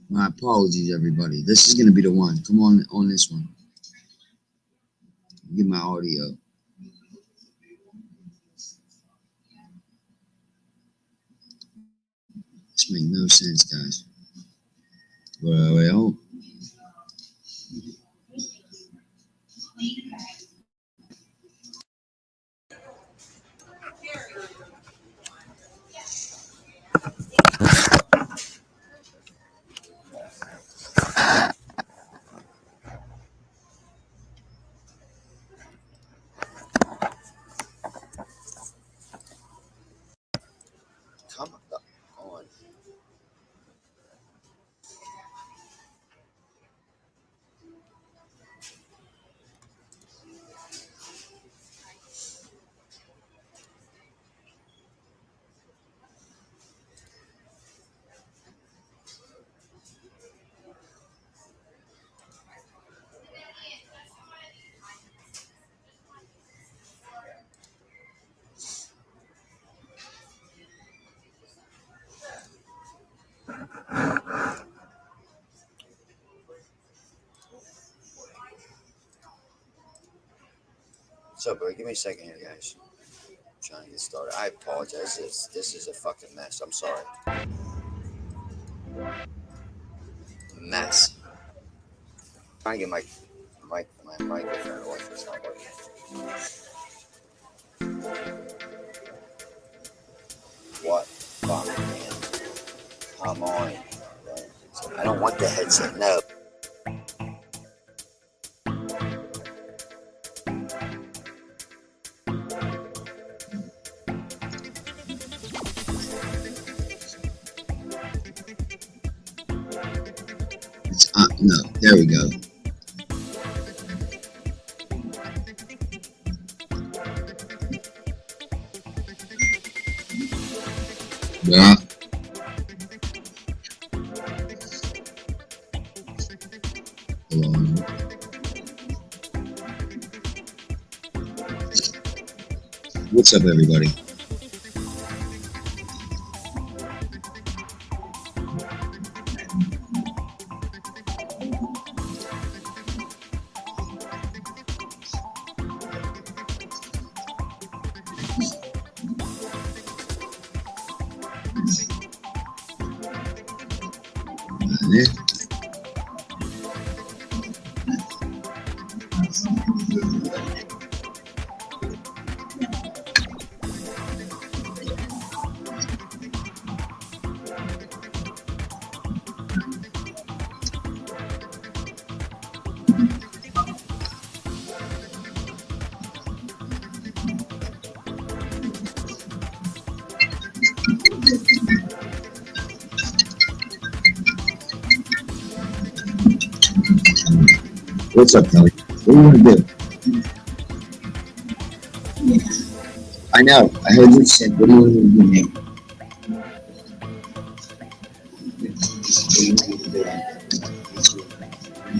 My apologies, everybody. This is gonna be the one. Come on this one. Get my audio. This makes no sense, guys. Well, come on. So, but give me a second here, guys. I'm trying to get started. I apologize. This is a fucking mess. I'm sorry. Mess. I'm trying to get my microphone away from it's not working. What? Fuck, man. Come on. I don't want the headset. No. No, there we go. Yeah. What's up, everybody? What's up, Kelly? What do you want to do? I know. I heard you said, what do you want to do, man?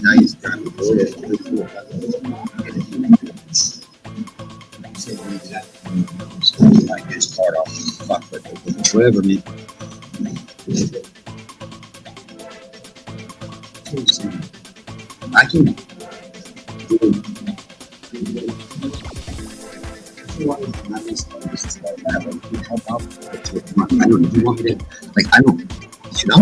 Now you start to do it. I just start off. Fuck, but whatever, man. I can do it. Help out. I don't know if you want me to, like, I don't, you know?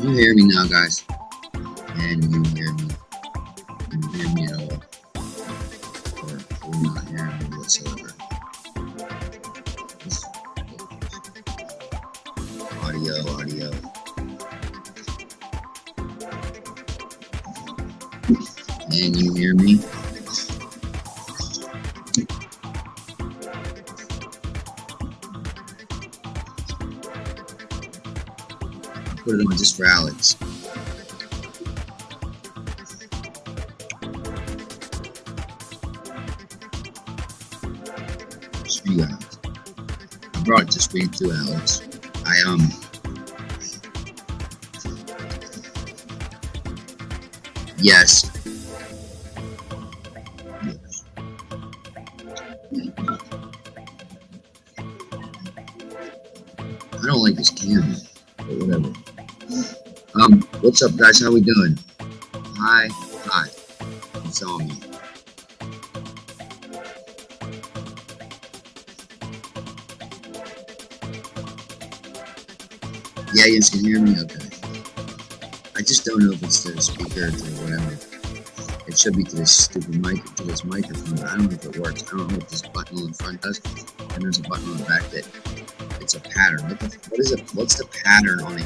Can you hear me now, guys? Can you hear me? Can you hear me at all? Or not hearing me whatsoever? Audio. Can you hear me? Put it on just for Alex. Just for you guys. I brought it to screen too, Alex. Yes. I don't like this camera, but whatever. What's up, guys? How we doing? Hi. It's on me. Yeah, you can hear me? Okay. I just don't know if it's to the speaker or to whatever. It should be to this stupid mic, to this microphone, but I don't know if it works. I don't know what this button on the front does, and there's a button on the back that it's a pattern. What is it? What's the pattern on a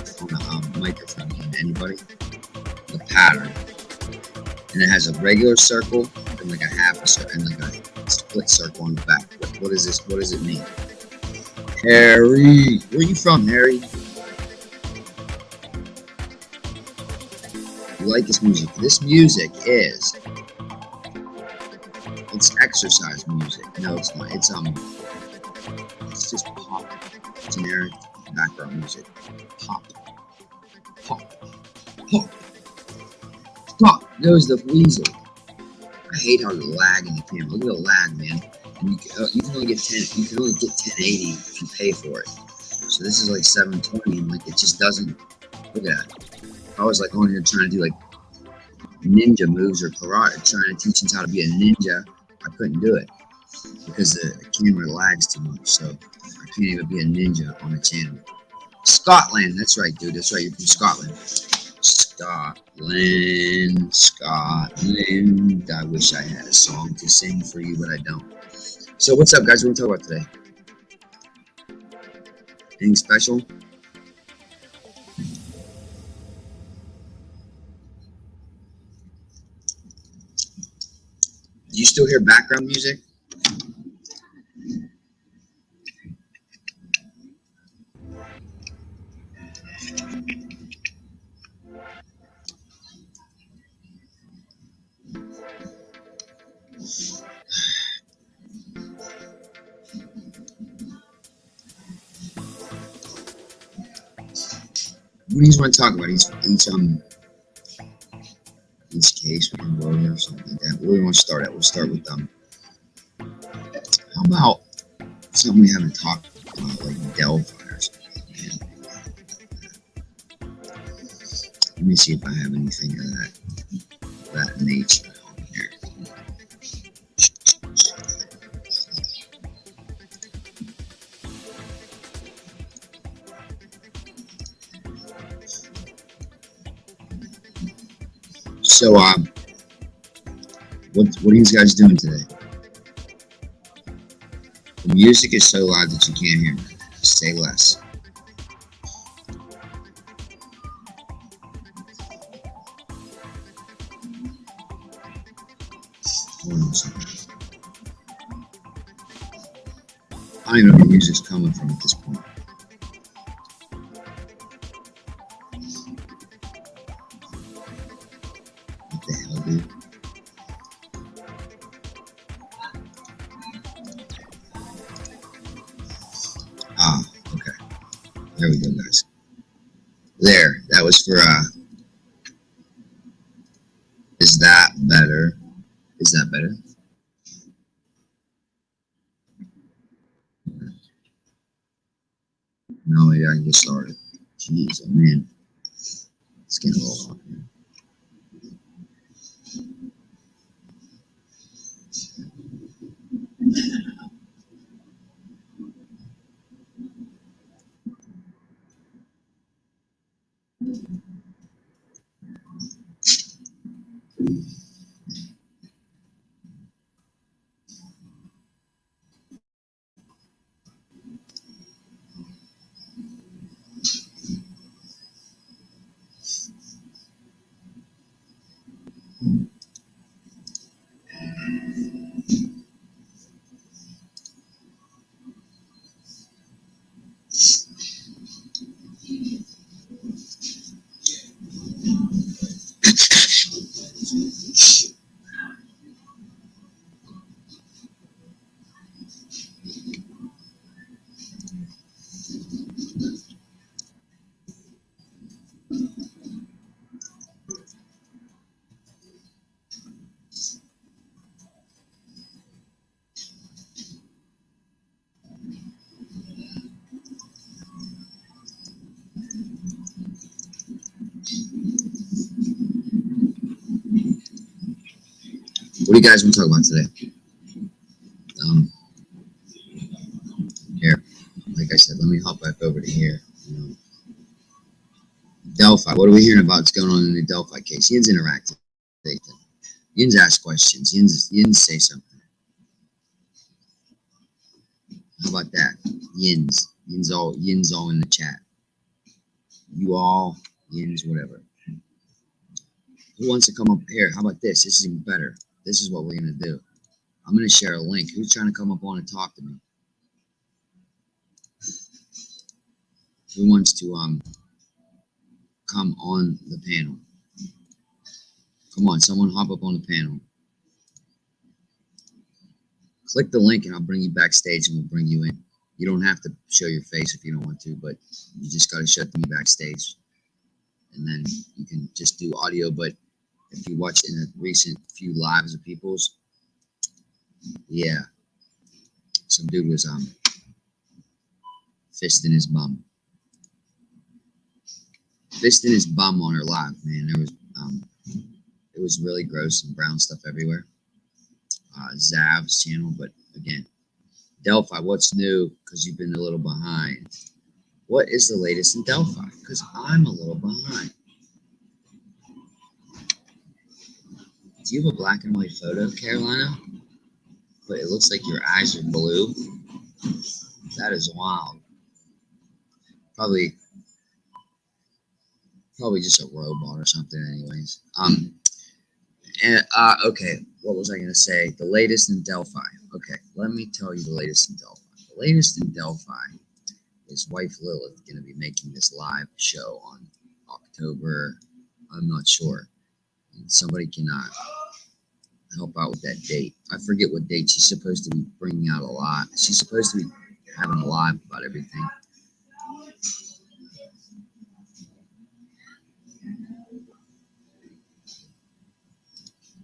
microphone? Anybody? The pattern, and it has a regular circle and like a half a circle and like a split circle on the back. What is this? What does it mean? Harry, where are you from, Harry? You like this music? This music is. It's exercise music. No, it's not. It's just pop. Generic background music. Pop. Stop! There's the weasel. I hate how the lag in the camera. Look at the lag, man. And you can only get 1080 if you pay for it. So this is like 720, and like it just doesn't. Look at that. I was like on here trying to do like ninja moves or karate, trying to teach him how to be a ninja. I couldn't do it because the camera lags too much. So I can't even be a ninja on the channel. Scotland, that's right, dude. That's right. You're from Scotland. Scotland. I wish I had a song to sing for you, but I don't. So what's up, guys? What are we talking about today? Anything special? Do you still hear background music? What do you want to talk about? Each case we can go over or something like that. Where do we want to start at? We'll start with how about something we haven't talked about, like Delphi or something? Let me see if I have anything of that nature here. So, what are you guys doing today? The music is so loud that you can't hear me. Say less. Hold on a second. I don't even know where the music's coming from at this point. What the hell, dude? Ah, okay. There we go, guys. There. That was for, is that better? Is that better? No, maybe I can get started. Jeez, oh man. It's getting a little hot here. What do you guys want to talk about today? Here, like I said, let me hop back over to here. Delphi. What are we hearing about what's going on in the Delphi case? Yin's interactive. Yin's ask questions. Yin's say something. How about that? Yin's all in the chat. You all, Yin's, whatever. Who wants to come up here? How about this? This is even better. This is what we're gonna do. I'm gonna share a link. Who's trying to come up on and talk to me? Who wants to come on the panel? Come on, someone hop up on the panel. Click the link and I'll bring you backstage and we'll bring you in. You don't have to show your face if you don't want to, but you just got to shut me backstage. And then you can just do audio. But if you watched in the recent few lives of people's, yeah, some dude was fisting his bum. Fisting his bum on her live, man. There was it was really gross and brown stuff everywhere. Zav's channel, but again, Delphi, what's new? Because you've been a little behind. What is the latest in Delphi? Because I'm a little behind. Do you have a black and white photo, Carolina? But it looks like your eyes are blue. That is wild. Probably just a robot or something, anyways. Okay, what was I going to say? The latest in Delphi. Okay, let me tell you the latest in Delphi. The latest in Delphi is wife Lilith going to be making this live show on October, I'm not sure. And somebody cannot help out with that date. I forget what date. She's supposed to be bringing out a lot. She's supposed to be having a live about everything.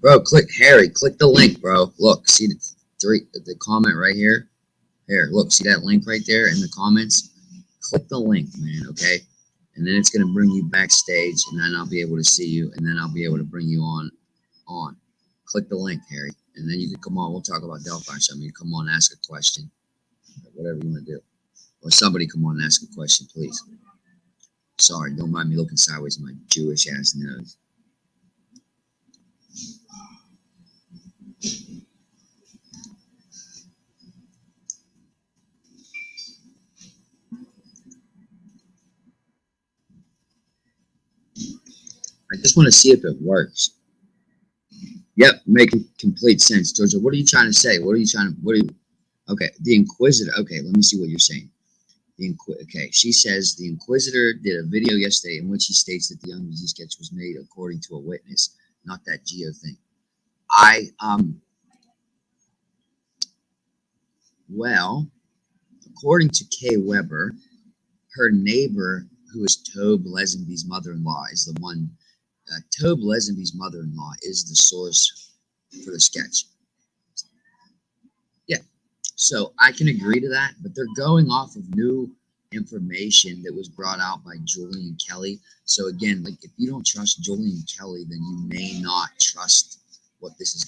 Bro, click the link, bro. Look, see the comment right here? Here, look, see that link right there in the comments? Click the link, man, okay? and then it's going to bring you backstage, and then I'll be able to see you, and then I'll be able to bring you on. Click the link, Harry, and then you can come on. We'll talk about Delphi or something. You come on, ask a question, whatever you want to do, or somebody come on and ask a question, please. Sorry, don't mind me looking sideways at my Jewish ass nose. I just want to see if it works. Yep, making complete sense, Georgia. What are you trying to say? Okay, the Inquisitor. Okay, let me see what you're saying. Okay, she says the Inquisitor did a video yesterday in which he states that the Young Museum sketch was made according to a witness, not that Geo thing. Well, according to Kay Weber, her neighbor, who is Tobe Lesenby's mother-in-law, is the one. Tobe Lesenby's mother-in-law is the source for the sketch. Yeah, so I can agree to that, but they're going off of new information that was brought out by Julian Kelly. So again, like if you don't trust Julian Kelly, then you may not trust what this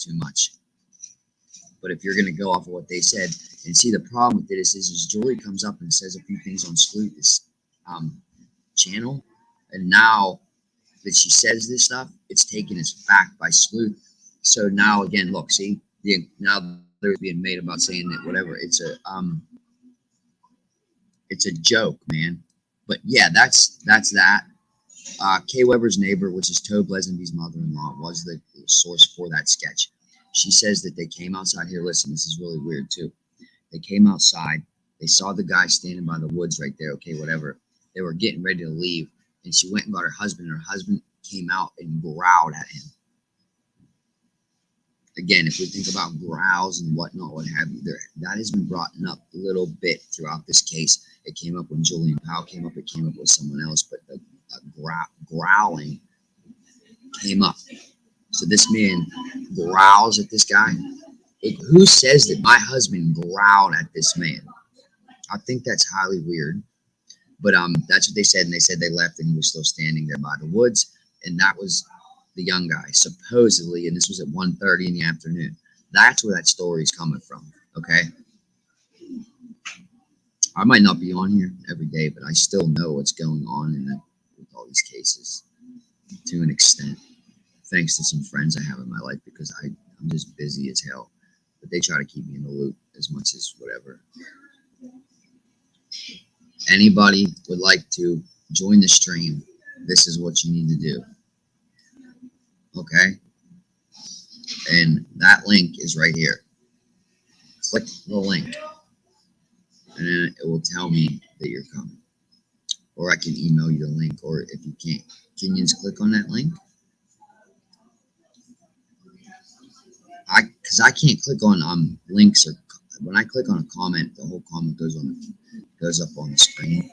too much. But if you're gonna go off of what they said, and see the problem with this is Julie comes up and says a few things on Sleuth's channel, and now that she says this stuff, it's taken as fact by Sleuth. So now again, look, see, now there's being made about saying that whatever. It's a joke, man. But yeah, that's that. Kay Weber's neighbor, which is Tobe Lesenby's mother-in-law, was the source for that sketch. She says that they came outside here. Listen, this is really weird too. They came outside. They saw the guy standing by the woods right there. Okay, whatever. They were getting ready to leave. And she went and got her husband, and her husband came out and growled at him. Again, if we think about growls and whatnot, what have you, that has been brought up a little bit throughout this case. It came up when Julian Powell came up. It came up with someone else, but the growling came up. So this man growls at this guy. Who says that my husband growled at this man? I think that's highly weird. But that's what they said, and they said they left, and he was still standing there by the woods, and that was the young guy, supposedly, and this was at 1:30 in the afternoon. That's where that story is coming from, okay? I might not be on here every day, but I still know what's going on with all these cases to an extent, thanks to some friends I have in my life, because I'm just busy as hell, but they try to keep me in the loop as much as whatever. Anybody would like to join the stream, this is what you need to do. Okay? And that link is right here. Click the link, and then it will tell me that you're coming. Or I can email you the link, or if you can't, can you just click on that link? Because I can't click on links, or when I click on a comment, the whole comment goes up on the screen.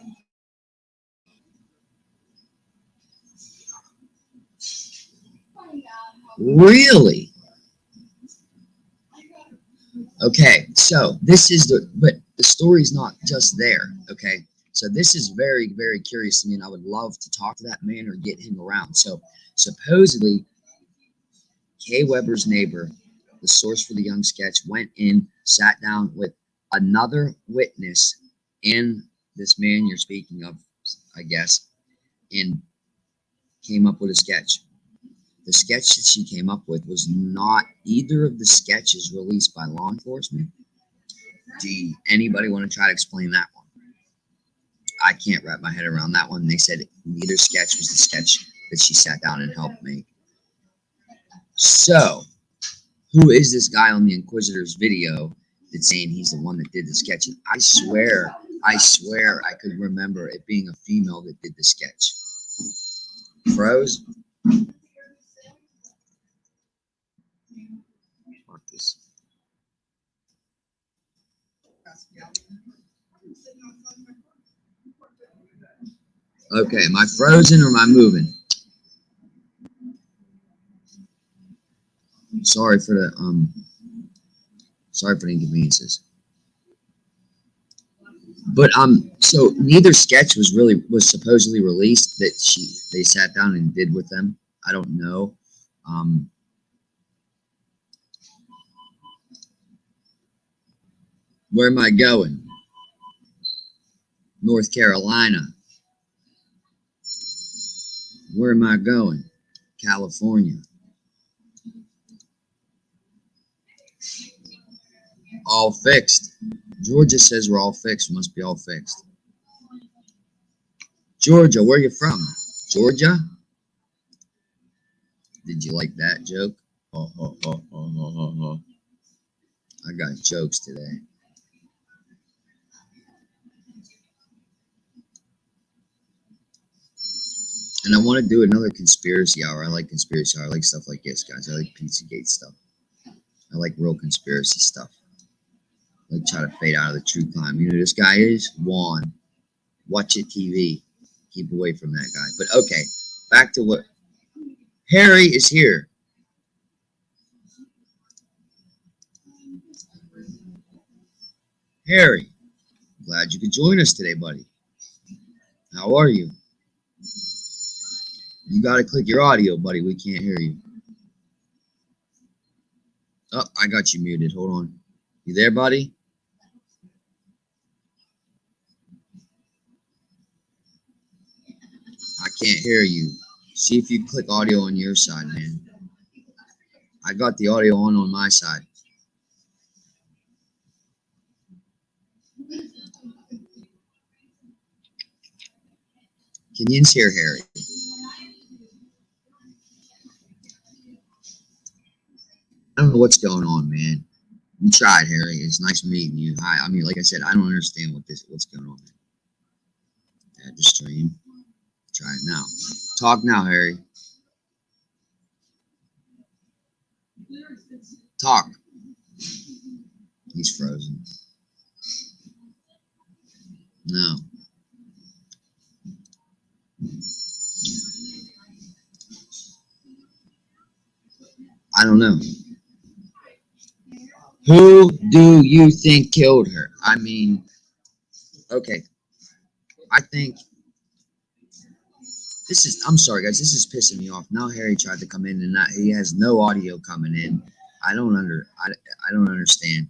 Really? Okay, so this is but the story's not just there, okay? So this is very, very curious to me, and I would love to talk to that man or get him around. So supposedly, Kay Weber's neighbor, the source for the Young sketch, went in, sat down with another witness and this man you're speaking of, I guess, and came up with a sketch. The sketch that she came up with was not either of the sketches released by law enforcement. Anybody want to try to explain that one? I can't wrap my head around that one. They said neither sketch was the sketch that she sat down and helped make. So, who is this guy on the Inquisitor's video that's saying he's the one that did the sketch? And I swear I could remember it being a female that did the sketch. Froze? Fuck this. Okay, am I frozen or am I moving? Sorry for the inconveniences. But so neither sketch was supposedly released that they sat down and did with them. I don't know. Um, where am I going? North Carolina. Where am I going? California. All fixed. Georgia says we're all fixed. We must be all fixed. Georgia, where you from? Georgia? Did you like that joke? Oh, oh, oh, oh, oh, oh, oh. I got jokes today. And I want to do another conspiracy hour. I like conspiracy hour. I like stuff like this, guys. I like Pizzagate stuff. I like real conspiracy stuff. I like try to fade out of the true crime. You know who this guy is? Juan. Watch It TV. Keep away from that guy. But okay, back to what. Harry is here. Harry, glad you could join us today, buddy. How are you? You gotta click your audio, buddy. We can't hear you. Oh, I got you muted. Hold on. You there, buddy? I can't hear you. See if you click audio on your side, man. I got the audio on my side. Can you hear Harry? I don't know what's going on, man. You tried, Harry. It's nice meeting you. Hi. I mean, like I said, I don't understand what's going on. Add the stream. Try it now. Talk now, Harry. Talk. He's frozen. No. I don't know. Who do you think killed her? I mean, okay. I think I'm sorry, guys. This is pissing me off. Now Harry tried to come in and he has no audio coming in. I don't understand.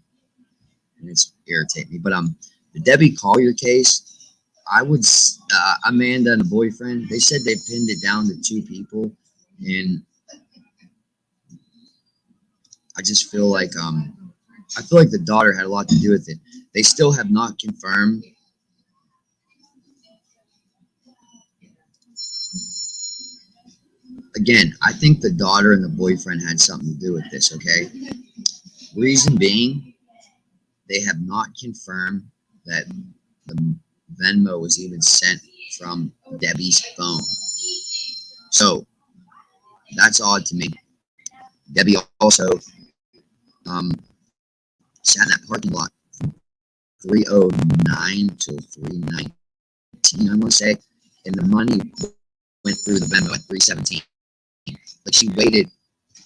And it's irritating me. But the Debbie Collier case, I would Amanda and the boyfriend. They said they pinned it down to 2 people, and I just feel like the daughter had a lot to do with it. They still have not confirmed. Again, I think the daughter and the boyfriend had something to do with this, okay? Reason being, they have not confirmed that the Venmo was even sent from Debbie's phone. So, that's odd to me. Debbie also sat in that parking lot from 3:09 till 3:19, I want to say, and the money went through the Venmo at 3:17. Like she waited.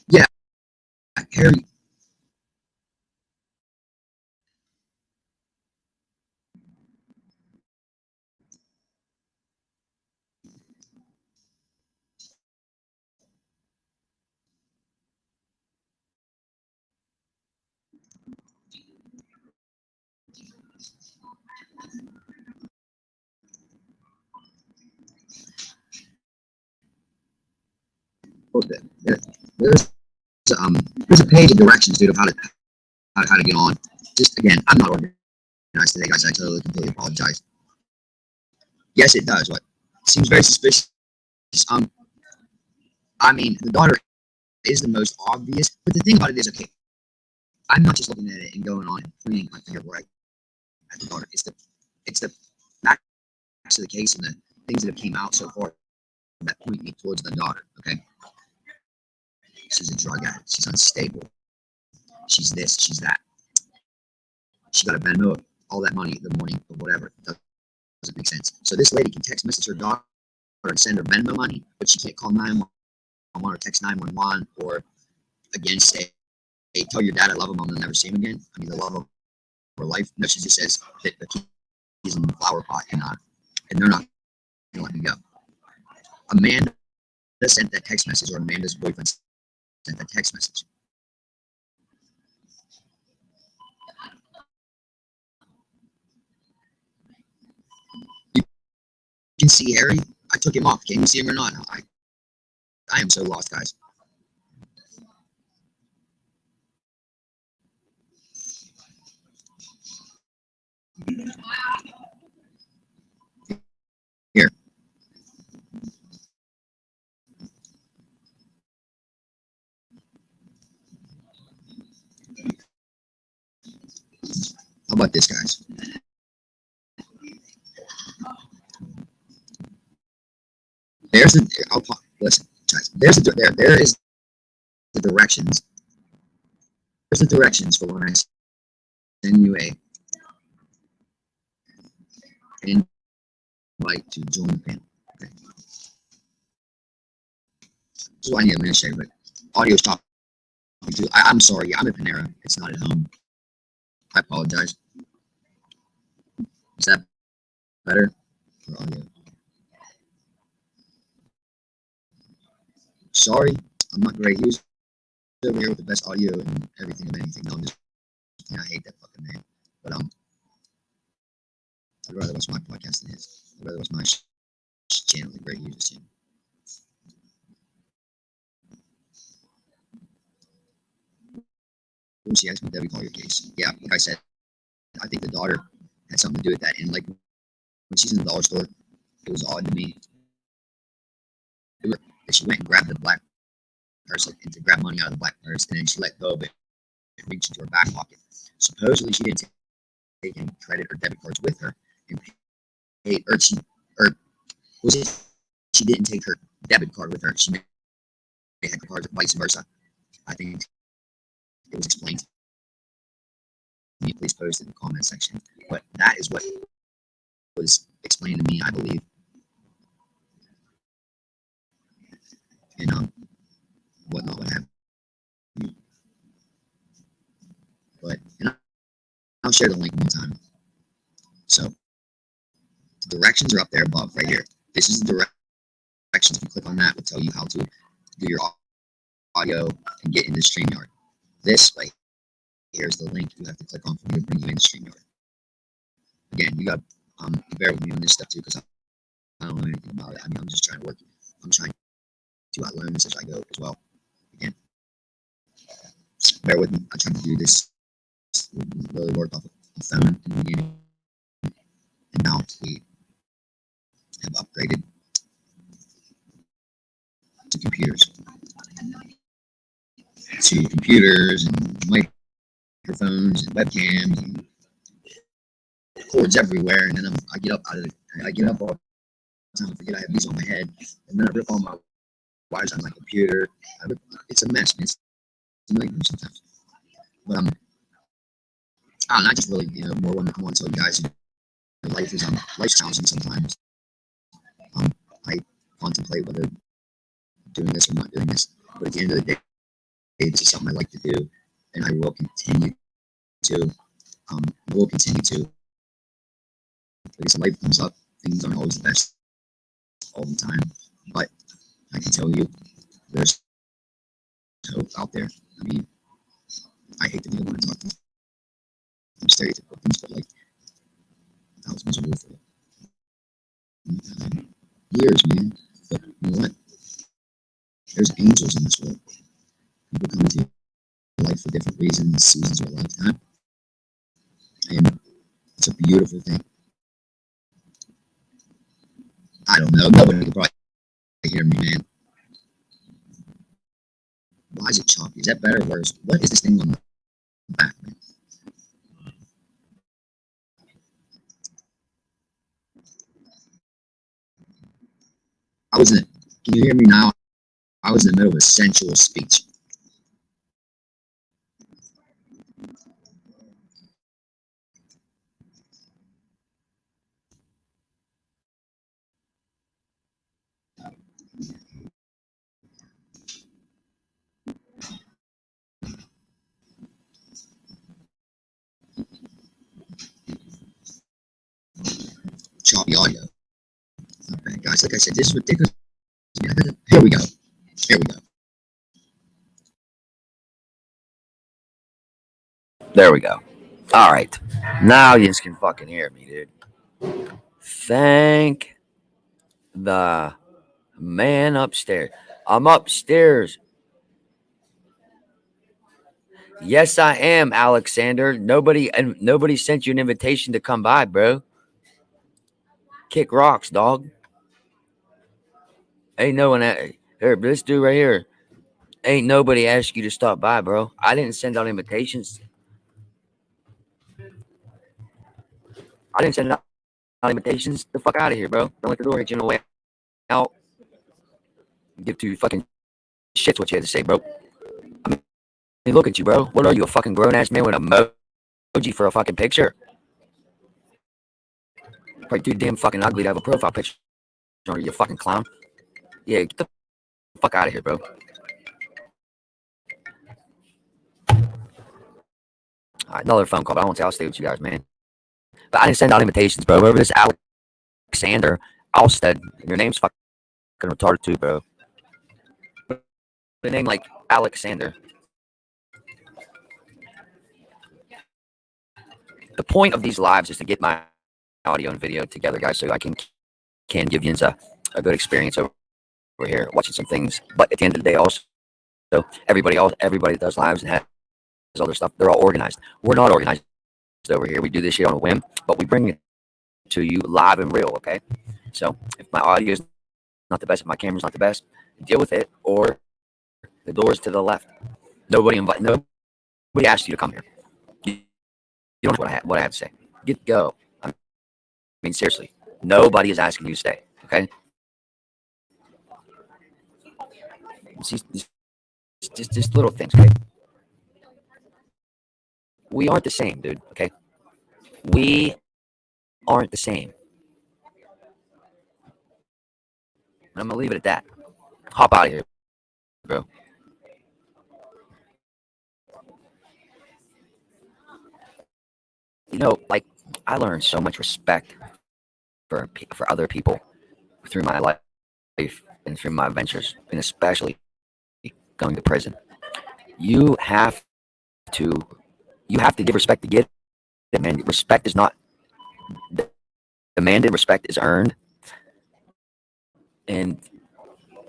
Yeah, Harry. There's there's a page of directions, dude, of how to get on. Just again, I'm not organized today, guys. I totally completely apologize. Yes, it does. What seems very suspicious. Um, I mean, the daughter is the most obvious, but the thing about it is, okay, I'm not just looking at it and going on and pointing my finger right at the daughter. It's the facts of the case and the things that have came out so far that point me towards the daughter. Okay, she's a drug addict. She's unstable. She's this. She's that. She got a Venmo all that money the morning of whatever. Doesn't make sense. So this lady can text message her daughter and send her Venmo money, but she can't call 911 or text 911 or again say, "Hey, tell your dad I love him. I'm gonna never see him again." I mean, the love of her life. No, she just says that the in the flower pot, and they're not gonna let me go. Amanda sent that text message, or Amanda's boyfriend sent that text message. You can see Harry. I took him off. Can you see him or not? I am so lost, guys. Here. How about this, guys? There's the. Listen, guys. There is the directions. There's the directions for when I send you a invite to join the panel. Okay. This is what I need a administrator, but audio stop. I'm sorry. I'm at Panera. It's not at home. I apologize. Is that better for audio? Sorry, I'm not great. He's over here with the best audio and everything of anything. No, I hate that fucking name. But I'd rather watch my podcast than his. I'd rather watch my channel than Great Hughes' channel. She asked me, Debbie, call your case. Yeah, like I said, I think the daughter had something to do with that. And like when she's in the dollar store, it was odd to me that she went and grabbed the black purse, like, and to grab money out of the black purse, and then she let go of it and reached into her back pocket. Supposedly, she didn't take any credit or debit cards with her, and paid, or was it? She didn't take her debit card with her. She may have cards, vice versa. I think it was explained. Please post in the comment section. But that is what was explained to me, I believe. And whatnot, what have you. But I'll share the link one time. So directions are up there above, right here. This is the directions. If you click on that, it will tell you how to do your audio and get into StreamYard. This, like, here's the link you have to click on for me to bring you into StreamYard. Again, you got bear with me on this stuff too, because I don't know anything about it. I mean, I'm just trying to work. I'm trying to learn this as I go as well. Again, bear with me. I tried to do this. Really worked off a phone in the beginning, and now we have upgraded to computers, and microphones and webcams and cords everywhere. And then I get up all the time. I forget I have these on my head, and then I rip all my wires on my computer. It's a mess. It's a nightmare sometimes. But I don't know. I just really, more want to tell you guys, life's challenging sometimes. I contemplate whether doing this or not doing this, but at the end of the day, this is something I like to do, and I will continue to. Because life comes up, things aren't always the best all the time, but I can tell you, there's hope out there. I mean, I hate to be the one to talk to stereotypical things, but like, I was miserable for years, man. But you know what? There's angels in this world. People come into life for different reasons, seasons, or a lifetime, and it's a beautiful thing. I don't know. Nobody can probably hear me, man. Why is it choppy? Is that better or worse? What is this thing on the back, man? Can you hear me now? I was in the middle of a sensual speech. Okay, guys, like I said, this is ridiculous. Here we go. Here we go. There we go. All right. Now you can fucking hear me, dude. Thank the man upstairs. I'm upstairs. Yes, I am, Alexander. Nobody sent you an invitation to come by, bro. Kick rocks, dog. Ain't no one here. This dude right here. Ain't nobody asked you to stop by, bro. I didn't send out invitations. I didn't send out invitations. The fuck out of here, bro. Don't let the door hit you on the way out. Give two fucking shits what you had to say, bro. I mean, look at you, bro. What are you, a fucking grown ass man with a emoji for a fucking picture? Probably too damn fucking ugly to have a profile picture. Or you fucking clown. Yeah, get the fuck out of here, bro. All right, another phone call, but I won't say I'll stay with you guys, man. But I didn't send out invitations, bro. Whoever this Alexander Alstead, your name's fucking retarded too, bro. The name like Alexander. The point of these lives is to get my audio and video together, guys, so I can give you a good experience over here watching some things. But at the end of the day, also, so everybody that does lives and has other stuff, they're all organized. We're not organized over here. We do this shit on a whim, but we bring it to you live and real. Okay, so if my audio is not the best, if my camera's not the best, deal with it. Or the door's to the left. Nobody asked you to come here. You don't know what I have to say. Go. I mean, seriously, nobody is asking you to stay. Okay. Just little things. Okay. We aren't the same, dude. Okay. We aren't the same. I'm gonna leave it at that. Hop out of here, bro. You know, like I learned so much respect for other people through my life and through my ventures, and especially going to prison. You have to give respect to get it, man. Respect is not demanded. Respect is earned, and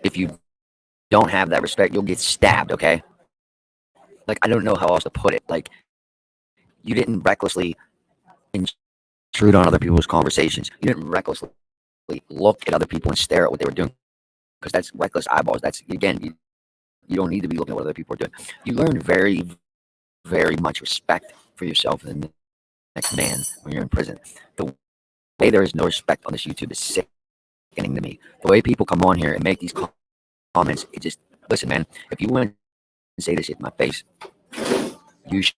if you don't have that respect, you'll get stabbed. Okay. Like I don't know how else to put it. Like you didn't recklessly intrude on other people's conversations. You didn't recklessly look at other people and stare at what they were doing, because that's reckless eyeballs. That's again, you don't need to be looking at what other people are doing. You learn very, very much respect for yourself and the next man when you're in prison. The way there is no respect on this YouTube is sickening to me. The way people come on here and make these comments, it just listen, man. If you want to say this shit in my face, you should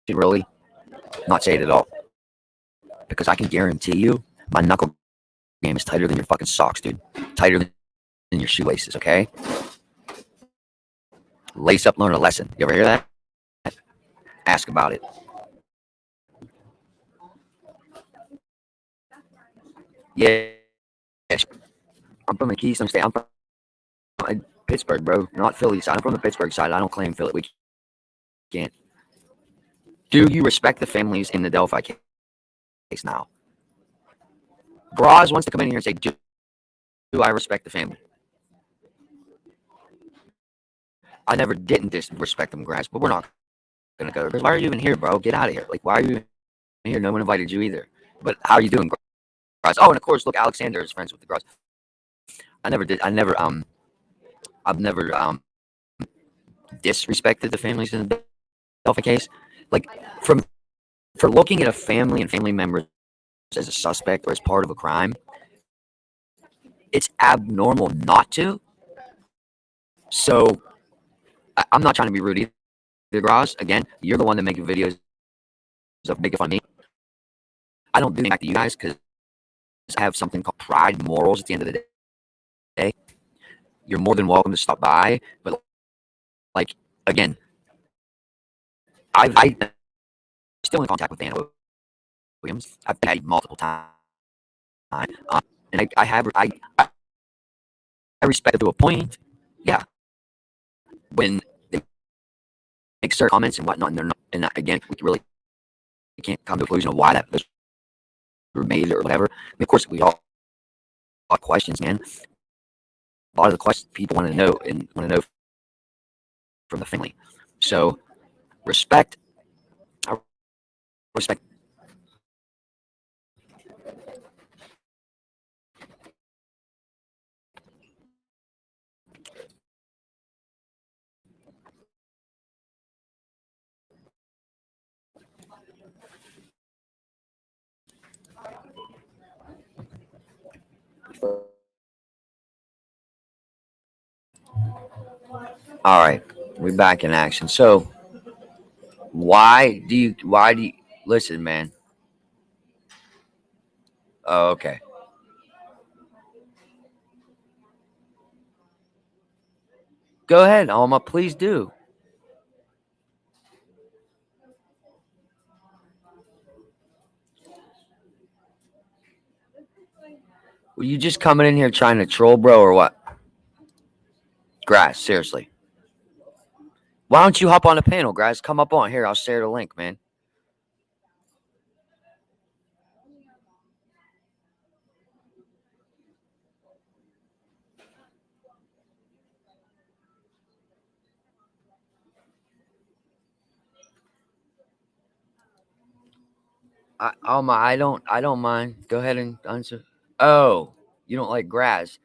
really not say it at all, because I can guarantee you my knuckle game is tighter than your fucking socks, dude. Tighter than your shoelaces. Okay. Lace up, learn a lesson. You ever hear that? Ask about it. Yeah. I'm from the Keystone State. I'm from Pittsburgh, bro. Not Philly side. I'm from the Pittsburgh side. I don't claim Philly. We can't. Do you respect the families in the Delphi case now? Braz wants to come in here and say, do I respect the family? I never didn't disrespect them, Graz, but we're not going to go. Because why are you even here, bro? Get out of here. Like, why are you here? No one invited you either. But how are you doing, Graz? Oh, and of course, look, Alexander is friends with the Graz. I've never disrespected the families in the Delphi case. Like, for looking at a family and family members as a suspect or as part of a crime, it's abnormal not to. So, I'm not trying to be rude either, Graz. Again, you're the one that making videos of making fun of me. I don't do anything back to you guys because I have something called pride and morals at the end of the day. You're more than welcome to stop by. But, like, again, I'm still in contact with Dan Williams. I've had multiple times. and I respect it to a point. Yeah, when they make certain comments and whatnot, and they're not, and again, we really can't come to a conclusion of why that those were made or whatever. I mean, of course, we all have questions, man. A lot of the questions people want to know and want to know from the family. So respect, I respect. All right, we're back in action. So why do you listen, man? Oh, okay. Go ahead, Alma. Please do. Were you just coming in here trying to troll, bro, or what? Grass, seriously. Why don't you hop on the panel, Grass? Come up on here. I'll share the link, man. Alma, I don't mind. Go ahead and answer. Oh, you don't like Grass.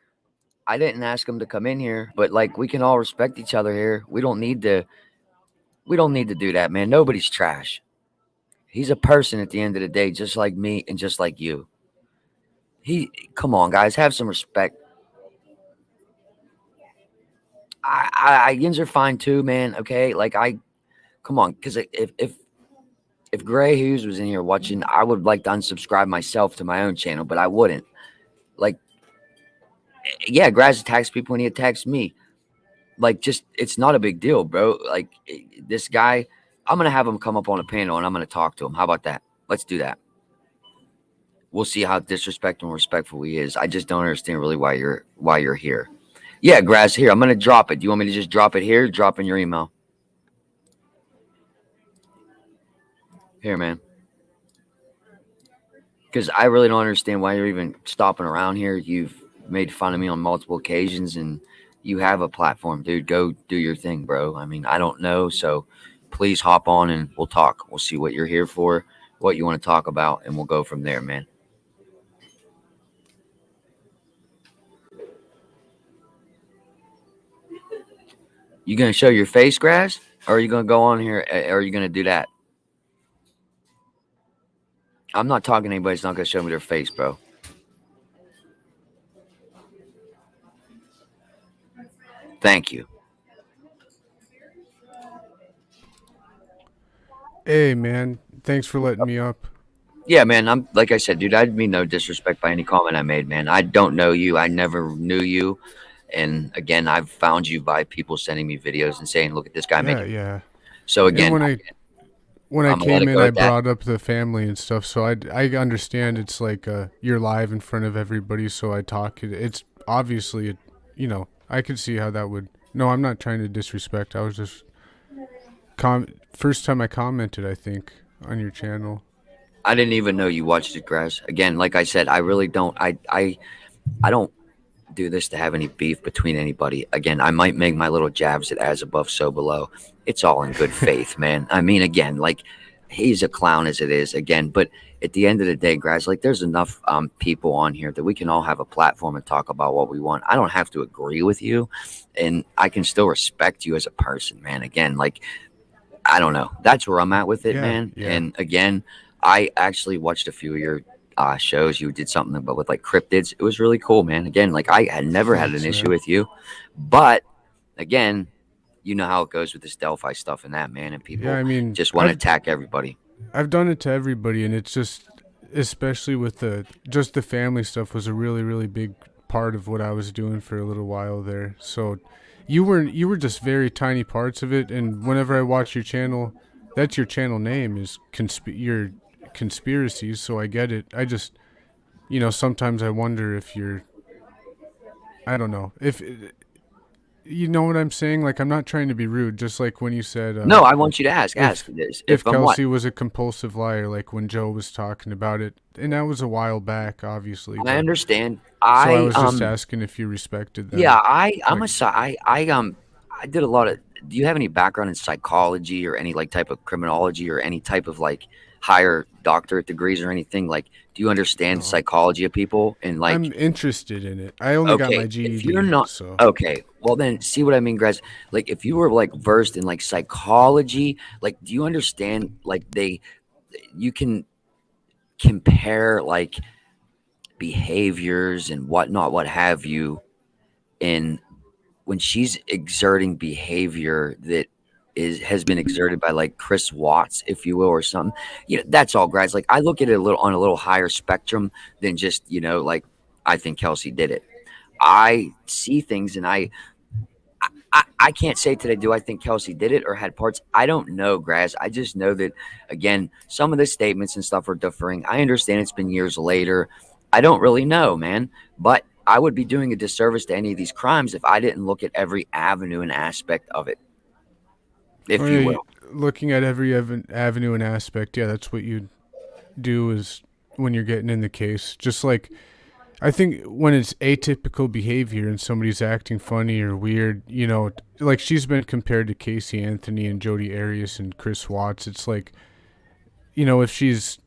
I didn't ask him to come in here, but like we can all respect each other here. We don't need to do that, man. Nobody's trash. He's a person at the end of the day, just like me and just like you. He Come on, guys, have some respect. Yins are fine too, man. Okay, like I come on, because if Gray Hughes was in here watching, I would like to unsubscribe myself to my own channel, but I wouldn't. Like, yeah, Graz attacks people and he attacks me. Like, just it's not a big deal, bro. Like this guy, I'm gonna have him come up on a panel and I'm gonna talk to him. How about that? Let's do that. We'll see how disrespectful and respectful he is. I just don't understand really why you're here. Yeah, Graz, here. I'm gonna drop it. Do you want me to just drop it here? Drop in your email. Here, man. Because I really don't understand why you're even stopping around here. You've made fun of me on multiple occasions, and you have a platform, dude. Go do your thing, bro. I mean, I don't know, so please hop on and we'll talk. We'll see what you're here for, what you want to talk about, and we'll go from there, man. You gonna show your face, Grass, or are you gonna go on here? Or are you gonna do that? I'm not talking to anybody that's not gonna show me their face, bro. Thank you. Hey man, thanks for letting me up. Yeah, man. I'm like I said, dude. I mean no disrespect by any comment I made, man. I don't know you. I never knew you. And again, I've found you by people sending me videos and saying, "Look at this guy Yeah, making." yeah. So And again, when I I'm gonna let came it in, go I at that. brought up the family and stuff. So I understand it's like you're live in front of everybody. So I talk. It's obviously I could see how that would. No, I'm not trying to disrespect. I was just first time I commented. I think on your channel. I didn't even know you watched it, Grass. Again, like I said, I really don't. I don't do this to have any beef between anybody. Again, I might make my little jabs at as above, so below. It's all in good faith, man. I mean, again, like he's a clown as it is, again, but at the end of the day, guys, like there's enough people on here that we can all have a platform and talk about what we want. I don't have to agree with you, and I can still respect you as a person, man. Again, like I don't know. That's where I'm at with it, Yeah, man. yeah. And again, I actually watched a few of your shows. You did something about with like cryptids. It was really cool, man. Again, like I had never had an Thanks, issue man. with you, but again, you know how it goes with this Delphi stuff and that, man. And Yeah, people I mean, just want to attack everybody. I've done it to everybody, and it's just, especially with the family stuff was a really big part of what I was doing for a little while there. So, you were just very tiny parts of it, and whenever I watch your channel, that's your channel name is your conspiracies. So I get it. I just sometimes I wonder if you're, I don't know, if you know what I'm saying. Like, I'm not trying to be rude. Just like when you said, No, I want you to ask if this. if If I'm what? Kelsey was a compulsive liar, like when Joe was talking about it, and that was a while back, obviously. I But understand. so I was just asking if you respected Yeah, that. I'm Like, a I did a lot of. Do you have any background in psychology or any like type of criminology or any type of like higher doctorate degrees or anything? Like, do you understand no, psychology of people and like? I'm interested in it. I only got Okay, my if you're GED, not so okay, well then see what I mean, guys. Like, if you were like versed in like psychology, like, do you understand like you can compare like behaviors and whatnot, what have you, in when she's exerting behavior that has been exerted by like Chris Watts, if you will, or something. That's all, guys. Like I look at it a little on a little higher spectrum than just like I think Kelsey did it. I see things and I can't say today, do I think Kelsey did it or had parts? I don't know, Graz. I just know that, again, some of the statements and stuff are differing. I understand it's been years later. I don't really know, man. But I would be doing a disservice to any of these crimes if I didn't look at every avenue and aspect of it, oh if you yeah, will. looking at every avenue and aspect. Yeah, that's what you do is when you're getting in the case. Just like I think when it's atypical behavior and somebody's acting funny or weird, like she's been compared to Casey Anthony and Jodi Arias and Chris Watts. It's like, if she's,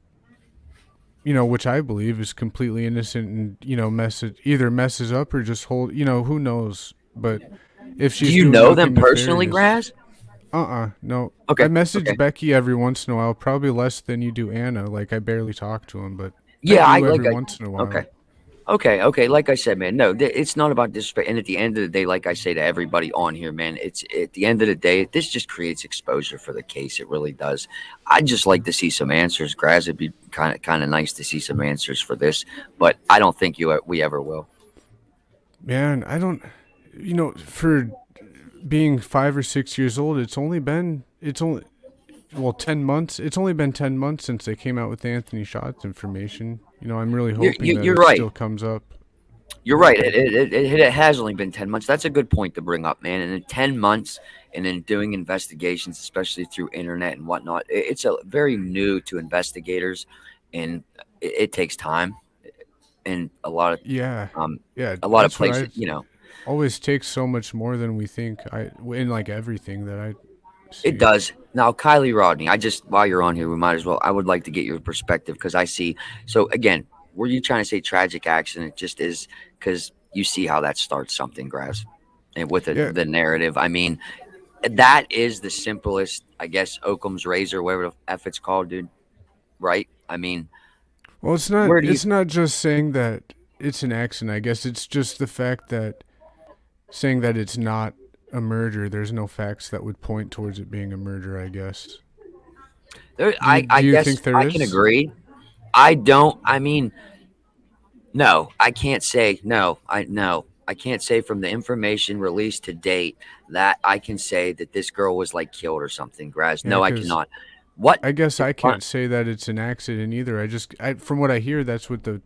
which I believe is completely innocent and, messes up or just who knows. But if Do she's you doing know them nothing personally, nefarious, Graz? no. I Okay, message okay. Becky every once in a while, probably less than you do Anna. Like I barely talk to him, but I Yeah, do every once in a okay. while. Okay. Like I said, man, no, it's not about disrespect. And at the end of the day, like I say to everybody on here, man, it's at the end of the day, this just creates exposure for the case. It really does. I'd just like to see some answers, Graz. It'd be kind of nice to see some answers for this, but I don't think we ever will. Man, I don't, for being 5 or 6 years old, it's only, well, 10 months. It's only been 10 months since they came out with Anthony Shots information. I'm really hoping that You're it right. still comes up. You're right. It has only been 10 months. That's a good point to bring up, man. And in 10 months, and then doing investigations, especially through internet and whatnot, it's a very new to investigators, and it takes time and Yeah, um, yeah, a lot of that's what places. I always takes so much more than we think. In like everything that I It see. does. Now, Kylie Rodney, while you're on here, we might as well. I would like to get your perspective because I see. So again, were you trying to say tragic accident? Just is because you see how that starts something, Graz, and with Yeah, the narrative. I mean, that is the simplest, I guess, Occam's razor, whatever the f it's called, dude. Right? I mean, well, it's not. where do you? It's not just saying that it's an accident. I guess it's just the fact that saying that it's not a murder. There's no facts that would point towards it being a murder. I guess. Do you I do you guess think there I can is? agree. I don't. I mean, no, I can't say no. I can't say from the information released to date that I can say that this girl was like killed or something, Graz. Yeah, No, I because cannot. What I guess the I fun? can't say that it's an accident either. From what I hear, that's what the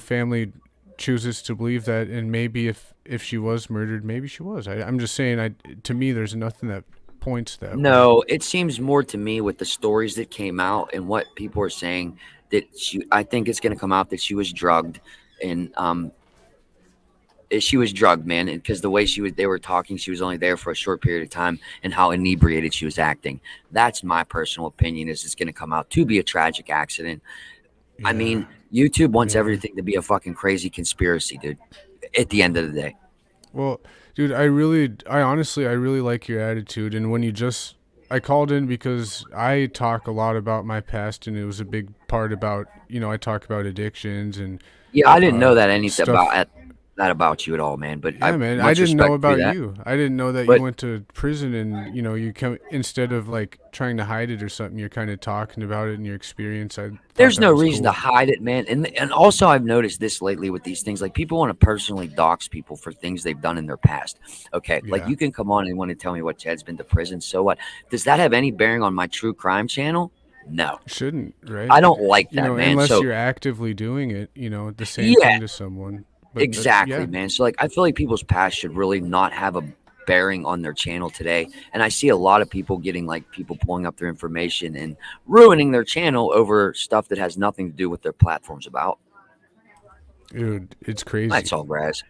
family chooses to believe that, and maybe if she was murdered, maybe she was. I'm just saying, to me, there's nothing that points that way. No, it seems more to me with the stories that came out and what people are saying that she. I think it's going to come out that she was drugged, and she was drugged, man, because the way they were talking, she was only there for a short period of time, and how inebriated she was acting. That's my personal opinion. Is it's going to come out to be a tragic accident. I Yeah, mean, YouTube wants man. everything to be a fucking crazy conspiracy, dude. At the end of the day, Well, dude, I really like your attitude. And I called in because I talk a lot about my past, and it was a big part about, I talk about addictions and yeah, I didn't know that anything stuff. that about you at all, man. But I Yeah, man. I much didn't know respect for about that. you. I didn't know that you But went to prison and, you come instead of like trying to hide it or something, you're kind of talking about it and your experience. I thought there's that no was reason to cool. hide it, man. And also I've noticed this lately with these things. Like people want to personally dox people for things they've done in their past. Okay, like Yeah. you can come on and want to tell me what Chad's been to prison. So what? Does that have any bearing on my true crime channel? No, Shouldn't, right? I don't like You that, know, man. unless So you're actively doing it, you know, the same yeah, thing to someone. But exactly, yeah, man. So like, I feel like people's past should really not have a bearing on their channel today. And I see a lot of people getting like people pulling up their information and ruining their channel over stuff that has nothing to do with their platforms about. dude, it's That's crazy. all, Graz.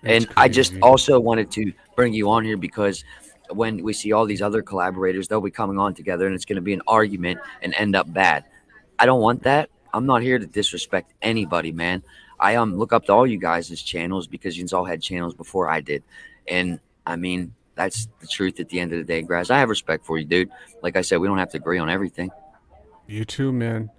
It's And I just crazy. also wanted to bring you on here because when we see all these other collaborators, they'll be coming on together and it's going to be an argument and end up bad. I don't want that. I'm not here to disrespect anybody, man. I look up to all you guys' channels because you all had channels before I did. And I mean, that's the truth at the end of the day, Graz. I have respect for you, dude. Like I said, we don't have to agree on everything. You too, man.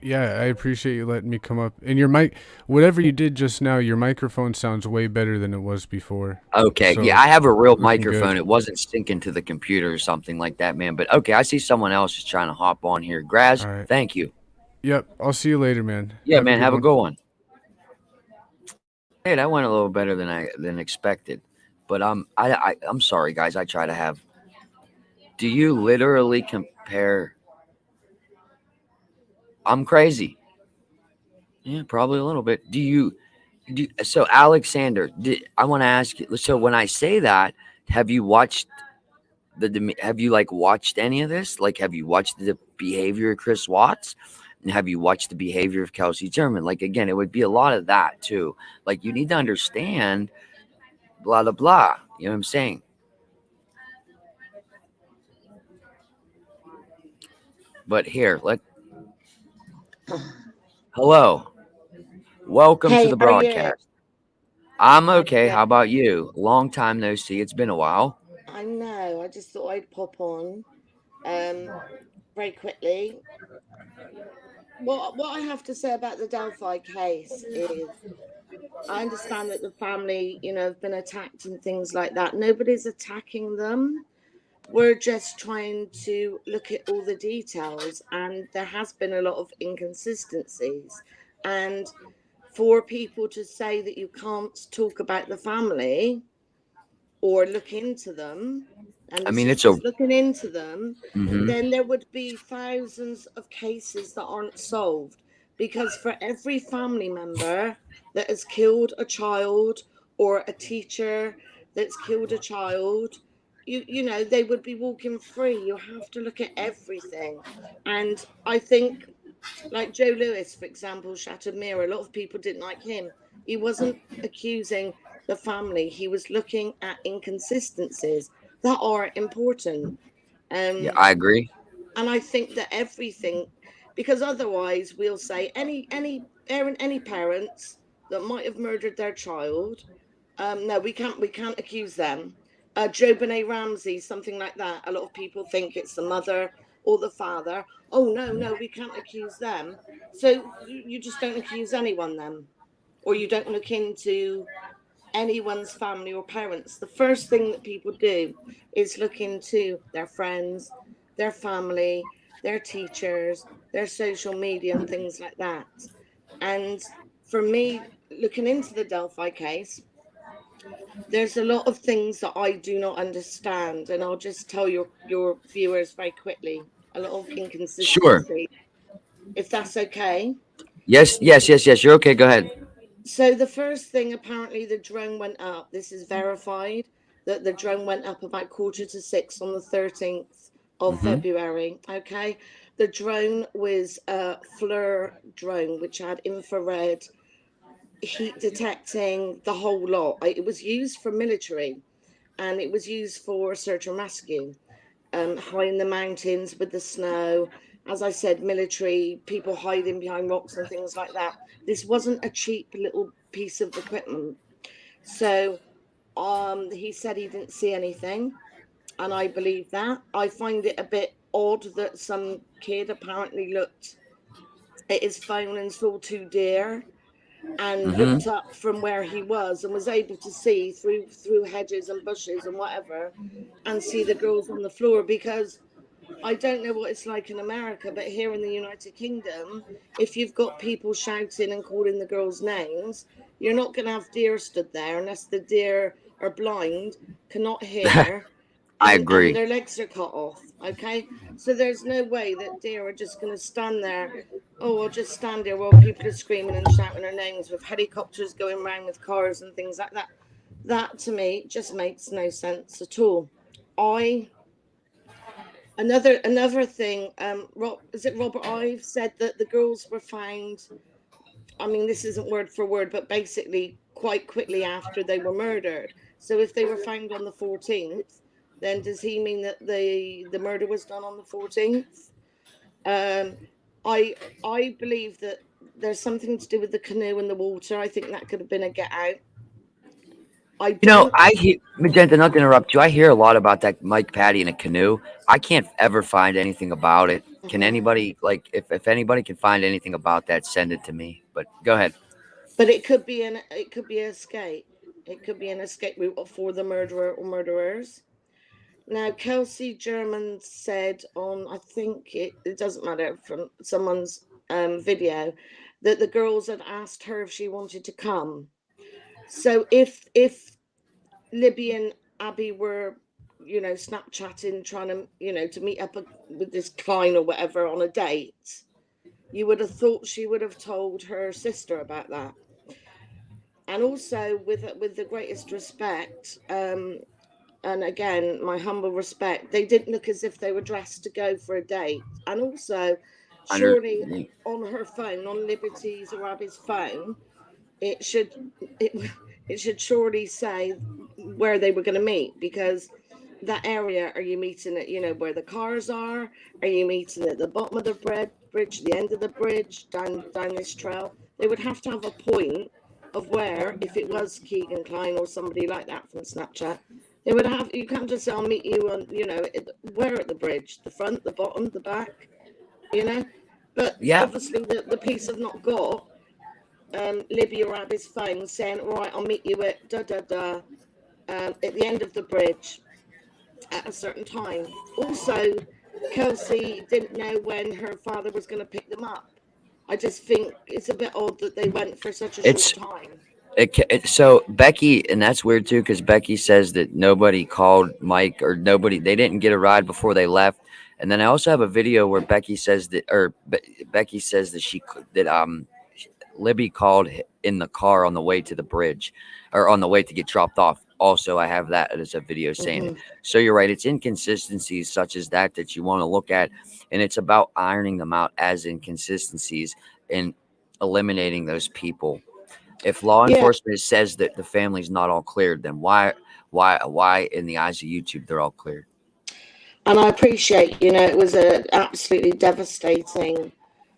Yeah, I appreciate you letting me come up. And your mic, whatever you did just now, your microphone sounds way better than it was before. Okay, yeah, So, I have a real looking microphone. good. It wasn't syncing to the computer or something like that, man. But okay, I see someone else is trying to hop on here. Graz, All right. thank you. Yep. I'll see you later, man. Yeah, Have a man, good have a one. good one. Hey, that went a little better than expected. But I'm sorry, guys. I try to have. Do you literally compare? I'm crazy. Yeah, probably a little bit. So Alexander, I want to ask you. So when I say that, have you watched have you like watched any of this? Like, have you watched the behavior of Chris Watts? And have you watched the behavior of Kelsey German? Like, again, it would be a lot of that too. Like, you need to understand, blah blah blah. You know what I'm saying? But here, hello, welcome to Hey, the how are you? broadcast. I'm okay. Yeah, How about you? Long time no see. It's been a while. I know. I just thought I'd pop on um very quickly. What I have to say about the Delphi case is I understand that the family, have been attacked and things like that. Nobody's attacking them. We're just trying to look at all the details, and there has been a lot of inconsistencies. And for people to say that you can't talk about the family or look into them, and I the mean, it's sister's a. looking into them, Hmm. then there would be thousands of cases that aren't solved. Because for every family member that has killed a child or a teacher that's killed a child, they would be walking free. You have to look at everything. And I think, like Joe Lewis, for example, Shattered Mirror, a lot of people didn't like him. He wasn't accusing the family, he was looking at inconsistencies that are important. Yeah, Um, I agree. and I think that everything, because otherwise we'll say any parents that might have murdered their child, no, we can't accuse them. Joe Benet Ramsey, something like that. A lot of people think it's the mother or the father. Oh no, we can't accuse them. So you just don't accuse anyone then, or you don't look into anyone's family or parents. The first thing that people do is look into their friends, their family, their teachers, their social media, and things like that. And for me, looking into the Delphi case, there's a lot of things that I do not understand, and I'll just tell your viewers very quickly. A lot of Sure. inconsistency, if that's okay. Yes, yes, yes, yes. You're okay. Go ahead. So the first thing, apparently the drone went up. This is verified that the drone went up about 5:45 on the 13th of Hmm. February. Okay, the drone was a FLIR drone, which had infrared, heat detecting, the whole lot. It was used for military, and it was used for search and rescue, high in the mountains with the snow. As I said, military, people hiding behind rocks and things like that. This wasn't a cheap little piece of equipment. So he said he didn't see anything, and I believe that. I find it a bit odd that some kid apparently looked at his phone and saw two deer and Hmm. looked up from where he was and was able to see through hedges and bushes and whatever, and see the girls on the floor. Because I don't know what it's like in America, but here in the United Kingdom, if you've got people shouting and calling the girls names, you're not going to have deer stood there unless the deer are blind, cannot hear, I and agree. their legs are cut off. Okay, so there's no way that deer are just going to stand there. Oh, we'll just stand there while people are screaming and shouting their names with helicopters going around with cars and things like that. That to me just makes no sense at all. I another thing. Is it Robert Ives said that the girls were found. I mean, this isn't word for word, but basically quite quickly after they were murdered. So if they were found on the 14th, then does he mean that the murder was done on the 14th? Um, I believe that there's something to do with the canoe and the water. I think that could have been a get out. I You know, don't. I hear Magenta. Not to interrupt you. I hear a lot about that Mike Patty in a canoe. I can't ever find anything about it. Can Mhm. anybody like if anybody can find anything about that, send it to me. But go ahead. But it could be an escape. It could be an escape route for the murderer or murderers. Now, Kelsey German said on, I think it doesn't matter, from someone's video, that the girls had asked her if she wanted to come. So if Libby and Abby were, Snapchatting, trying to, to meet up with this Klein or whatever on a date, you would have thought she would have told her sister about that. And also, with the greatest respect, and again, my humble respect, they didn't look as if they were dressed to go for a date. And also, Under surely on her phone, on Liberty's or Abby's phone, it should it, it should surely say where they were going to meet, because that area, are you meeting at, where the cars are you meeting at the bottom of the bridge, the end of the bridge, down this trail? They would have to have a point of where, if it was Keegan Klein or somebody like that from Snapchat, they would have, you can't just say I'll meet you on, where at the bridge, the front, the bottom, the back, you know but yeah, obviously the police have not got Libby or Abby's phone saying, right, I'll meet you at da da da, at the end of the bridge at a certain time. Also, Kelsey didn't know when her father was going to pick them up. I just think it's a bit odd that they went for such a short it's time. so Becky, and that's weird too, because Becky says that nobody called Mike or nobody. They didn't get a ride before they left. And then I also have a video where Becky says that, Becky says that Libby called in the car on the way to the bridge or on the way to get dropped off. Also, I have that as a video saying it. Hmm. So you're right. It's inconsistencies such as that you want to look at. And it's about ironing them out as inconsistencies and eliminating those people. If law Yeah, enforcement says that the family's not all cleared, then why in the eyes of YouTube, they're all cleared? and I appreciate, it was a absolutely devastating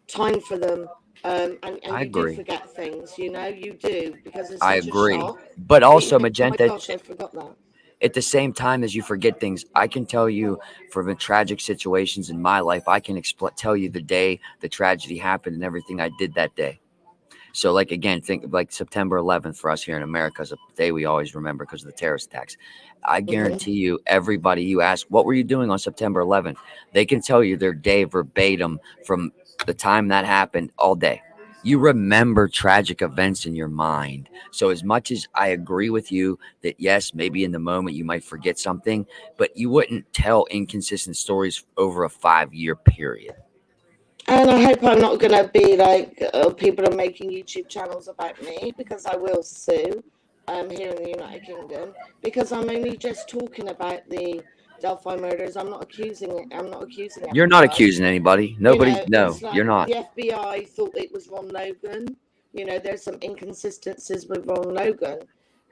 time for them. And I you do agree. forget things, you do, because it's I such a agree. shock But that you also, think, oh my Magenta, gosh, I forgot that. at the same time as you forget things, I can tell you from the tragic situations in my life, I can tell you the day the tragedy happened and everything I did that day. So, like, again, think of like September 11th for us here in America is a day we always remember because of the terrorist attacks. I Hmm. guarantee you, everybody you ask, what were you doing on September 11th? They can tell you their day verbatim from the time that happened all day. You remember tragic events in your mind. So, as much as I agree with you that, yes, maybe in the moment you might forget something, but you wouldn't tell inconsistent stories over a 5-year period. And I hope I'm not going to be like, people are making YouTube channels about me, because I will sue here in the United Kingdom, because I'm only just talking about the Delphi murders. I'm not accusing it. I'm not accusing You're not everyone. accusing anybody. Nobody, no, It's you're like not. the FBI thought it was Ron Logan. There's some inconsistencies with Ron Logan.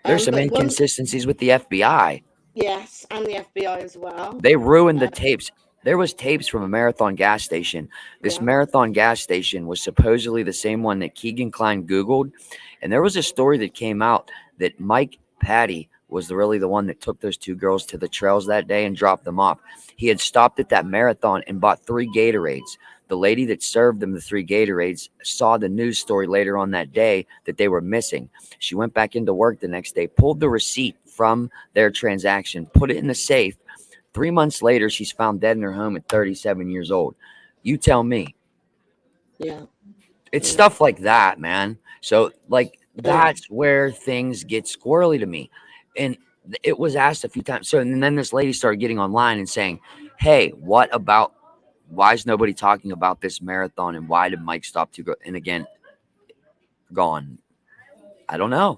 There's some But one, inconsistencies with the FBI. yes, and the FBI as well. They ruined the Uh, tapes. There was tapes from a Marathon gas station. This yeah. Marathon gas station was supposedly the same one that Keegan Klein Googled. And there was a story that came out that Mike Patty was really the one that took those two girls to the trails that day and dropped them off. He had stopped at that marathon and bought 3 Gatorades. The lady that served them the 3 Gatorades saw the news story later on that day that they were missing. She went back into work the next day, pulled the receipt from their transaction, put it in the safe. 3 months later, she's found dead in her home at 37 years old. You tell me. Yeah. It's Yeah. stuff like that, man. So, like, Yeah. that's where things get squirrely to me. And It was asked a few times. So, and then this lady started getting online and saying, "Hey, what about? Why is nobody talking about this marathon? And why did Mike stop to go?" And again, gone. I don't know.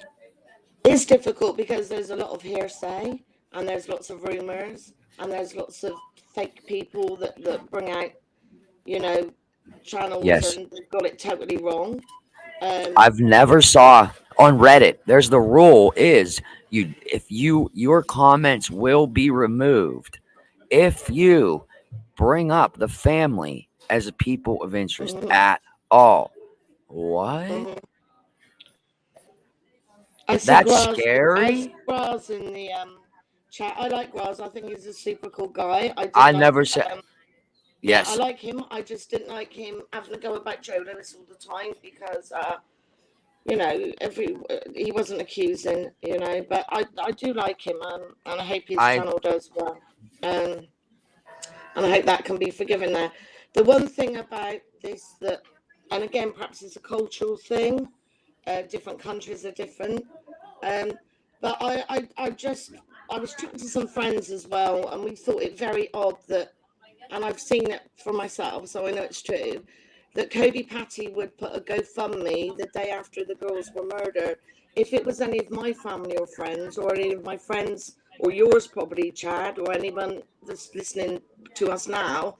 It's difficult because there's a lot of hearsay and there's lots of rumors and there's lots of fake people that bring out, you know, channels Yes, and they've got it totally wrong. I've never saw on Reddit. There's the rule is you if you your comments will be removed if you bring up the family as a people of interest Mhm, at all. What? mhm. I see That's Graz. I see scary. Graz in the chat. I like Graz. I think he's a super cool guy. I did I like. never said Yeah, I yes. like him. I just didn't like him having to go about Joe Lewis all the time because, you know, he wasn't accusing, you know. But I do like him, and I hope his I channel does well, um, and I hope that can be forgiven there. The one thing about this that, and again, perhaps it's a cultural thing. Different countries are different. Um, but I was chatting to some friends as well, and we thought it very odd that, and I've seen it for myself, so I know it's true, that Cody Patty would put a GoFundMe the day after the girls were murdered. If it was any of my family or friends, or any of my friends, or yours probably, Chad, or anyone that's listening to us now,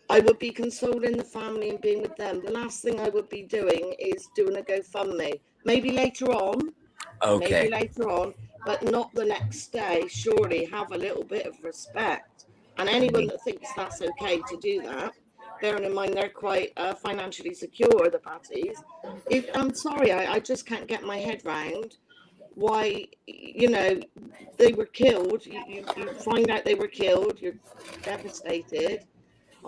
I would be consoling the family and being with them. The last thing I would be doing is doing a GoFundMe. Maybe okay. later on, but not the next day. Surely have a little bit of respect. And I anyone mean, that thinks that's okay to do that, bearing in mind they're quite financially secure, the Patties. I'm sorry, I just can't get my head round why, you know, they were killed. You find out they were killed, you're devastated.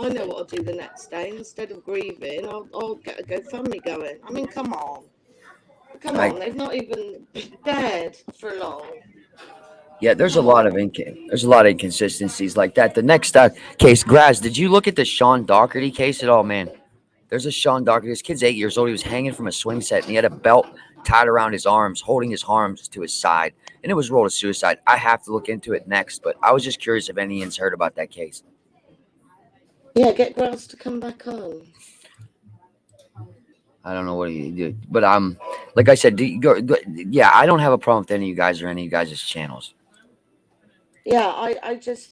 I know what I'll do the next day. Instead of grieving, I'll get a GoFundMe going. I mean, come on. Come I on, they've not even been dead for long. yeah. There's a Come lot of on. there's a lot of inconsistencies like that. The next case, Graz. Did you look at the Sean Doherty case at all, man? There's a Sean Doherty. This kid's 8 years old. He was hanging from a swing set, and he had a belt tied around his arms, holding his arms to his side, and it was ruled a suicide. I have to look into it next, but I was just curious if anyone's heard about that case. Yeah, get Grass to come back on. I don't know what you do, but like I said, yeah, I don't have a problem with any of you guys or any of you guys' channels. Yeah, I just